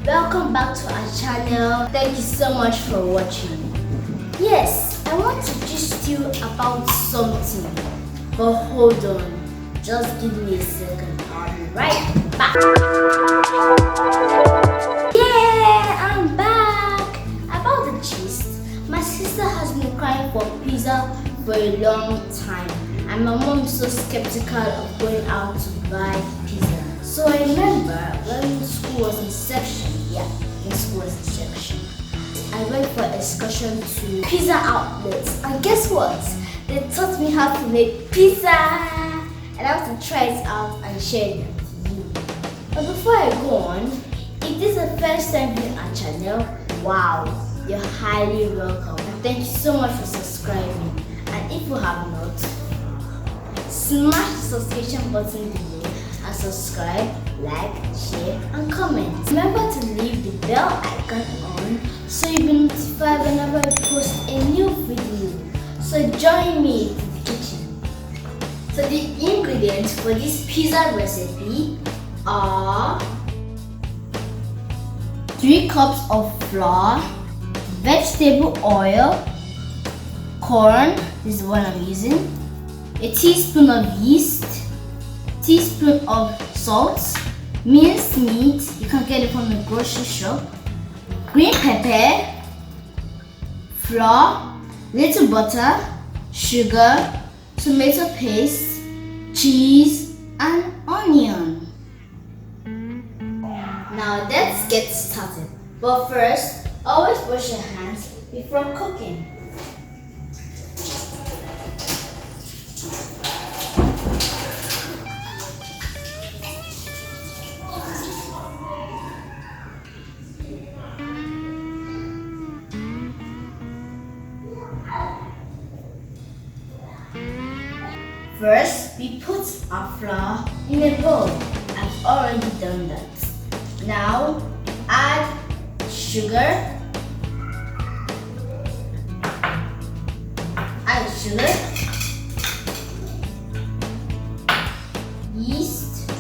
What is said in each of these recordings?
welcome back to our channel. Thank you so much for watching. Yes, I want to gist you about something, but hold on, just give me a second. I'll be right back. Yeah, I'm back. About the gist, my sister has been crying for pizza for a long time, and my mom is so skeptical of going out to buy pizza. So I remember when school was in session, I went for an excursion to pizza outlets, and guess what? They taught me how to make pizza, and I want to try it out and share it with you. But before I go on, if this is the first time viewing our channel, wow, you're highly welcome, and thank you so much for subscribing. And if you have not, smash the subscription button below and subscribe, like, share and comment. Remember to leave the bell icon on so you'll be notified whenever I post a new video. So join me in the kitchen. So the ingredients for this pizza recipe are 3 cups of flour, vegetable oil, corn, this is what I'm using, a teaspoon of yeast, teaspoon of salt, minced meat, you can get it from the grocery shop, green pepper, flour, little butter, sugar, tomato paste, cheese and onion. Now let's get started. But first, always wash your hands before cooking. First, we put our flour in a bowl. I've already done that. Now, add sugar, yeast,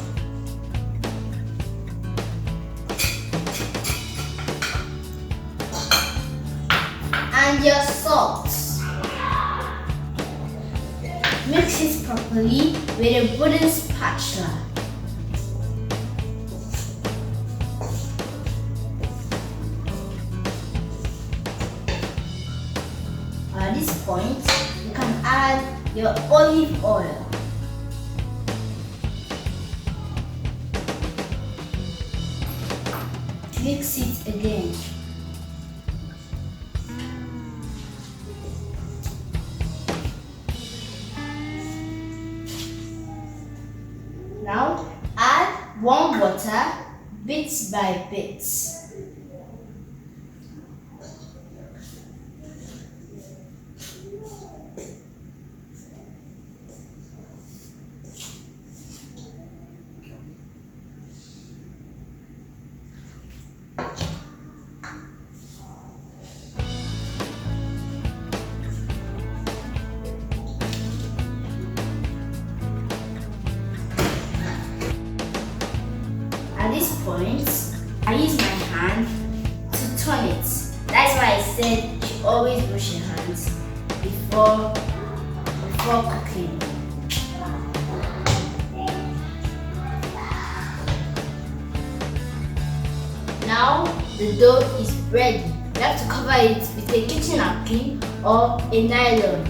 and your salt. Mix it properly with a wooden spatula. At this point, you can add your olive oil. Mix it again. Now add warm water bit by bit. At this point, I use my hand to turn it. That's why I said you always wash your hands before cooking. Now the dough is ready. You have to cover it with a kitchen napkin or a nylon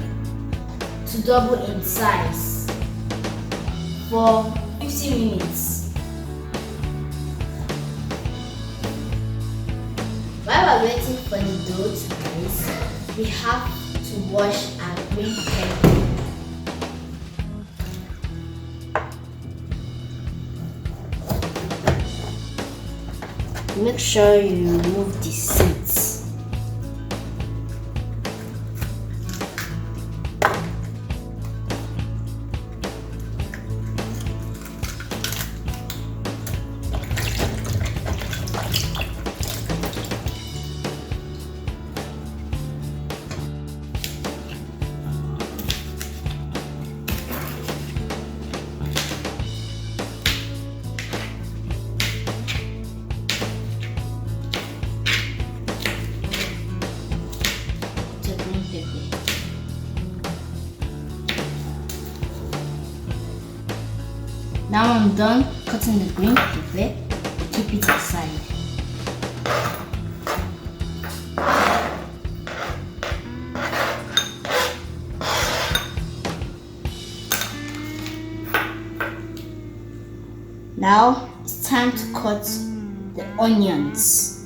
to double in size for 15 minutes. While we're waiting for the dough to rise, we have to wash our green pepper. Make sure you remove the seeds. Now I'm done cutting the green pepper. Keep it aside. Now it's time to cut the onions.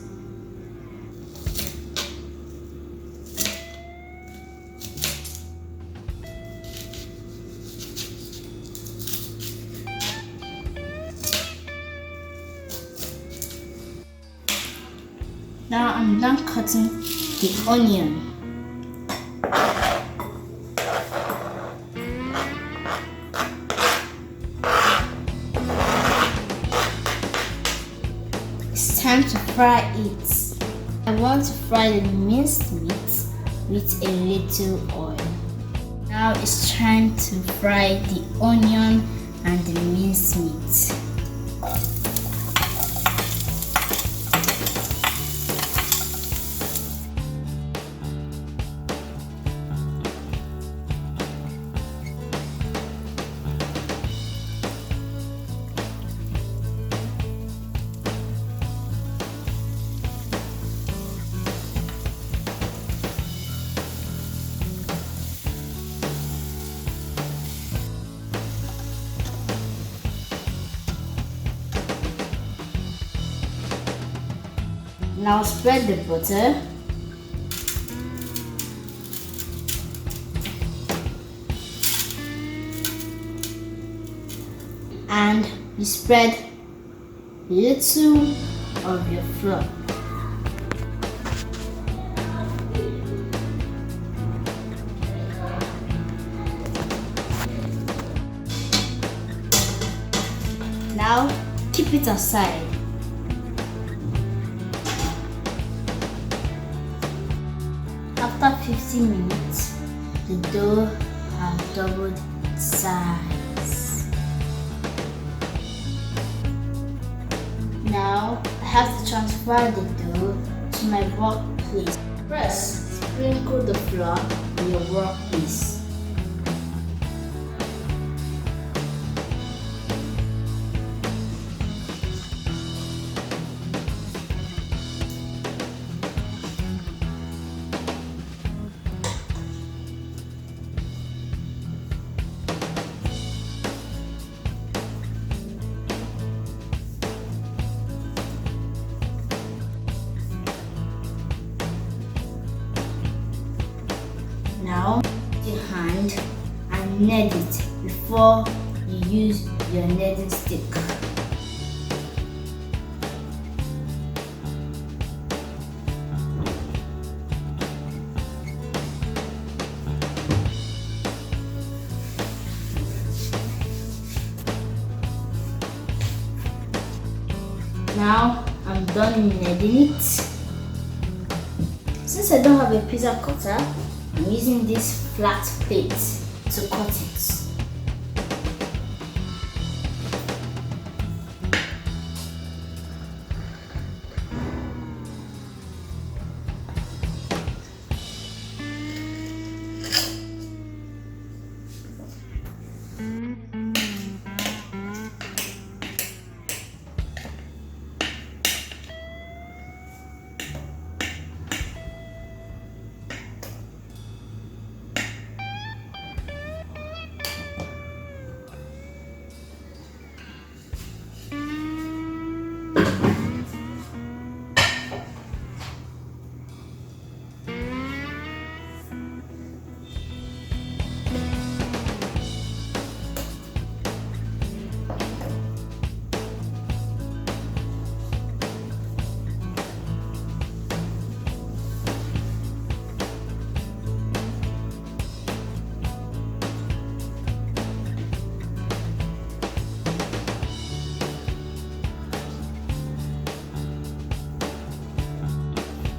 Now I'm done cutting the onion. It's time to fry it. I want to fry the minced meat with a little oil. Now it's time to fry the onion and the minced meat. Now spread the butter and you spread a little of your flour. Now keep it aside. After 15 minutes, the dough has doubled its size. Now I have to transfer the dough to my workpiece. First, sprinkle the flour on your workpiece. Now, use your hand and knead it before you use your kneading stick. Now, I'm done kneading it. Since I don't have a pizza cutter, I'm using this flat plate to cut it.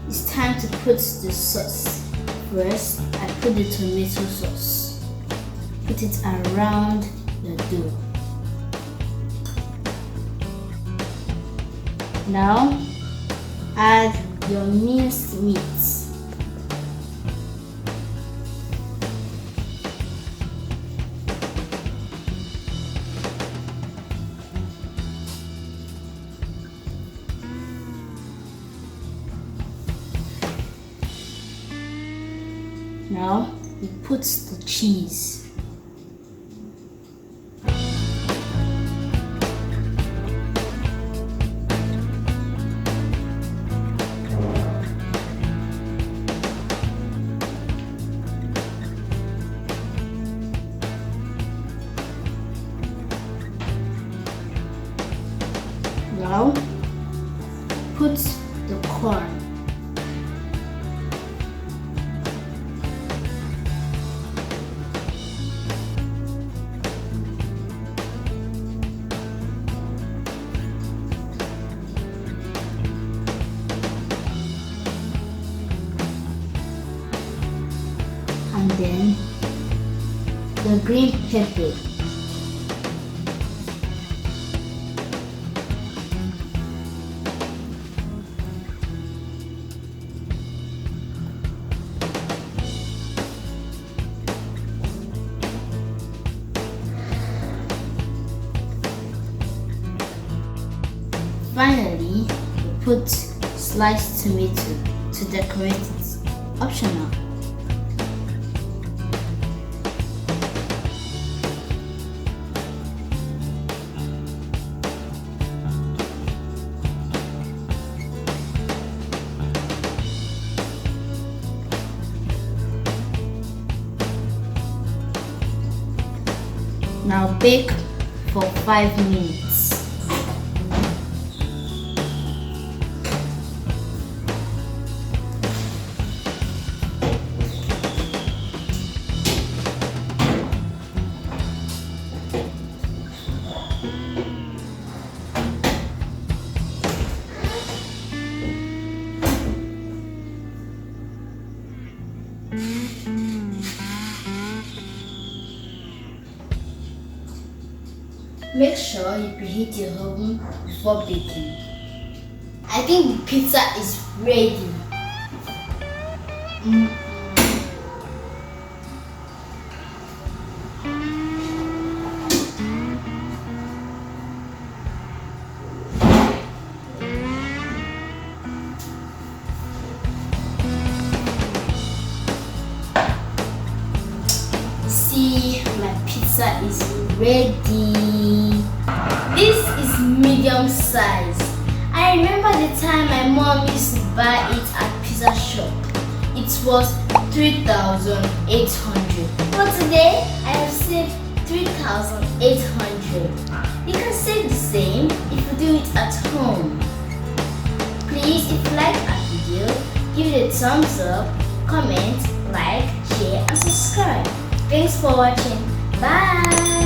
It's time to put the sauce. First, I put the tomato sauce. Put it around the dough. Now, add your minced meat. Now we put the cheese. Now put the corn. And then the green pepper. Finally, we put sliced tomato to decorate it. Optional. Now bake for 5 minutes. Make sure you preheat your oven before baking. I think the pizza is ready. See, my pizza is ready. This is medium size. I remember the time my mom used to buy it at pizza shop. It was 3,800. But today I have saved 3,800. You can save the same if you do it at home. Please, if you like our video, give it a thumbs up, comment, like, share and subscribe. Thanks for watching. Bye!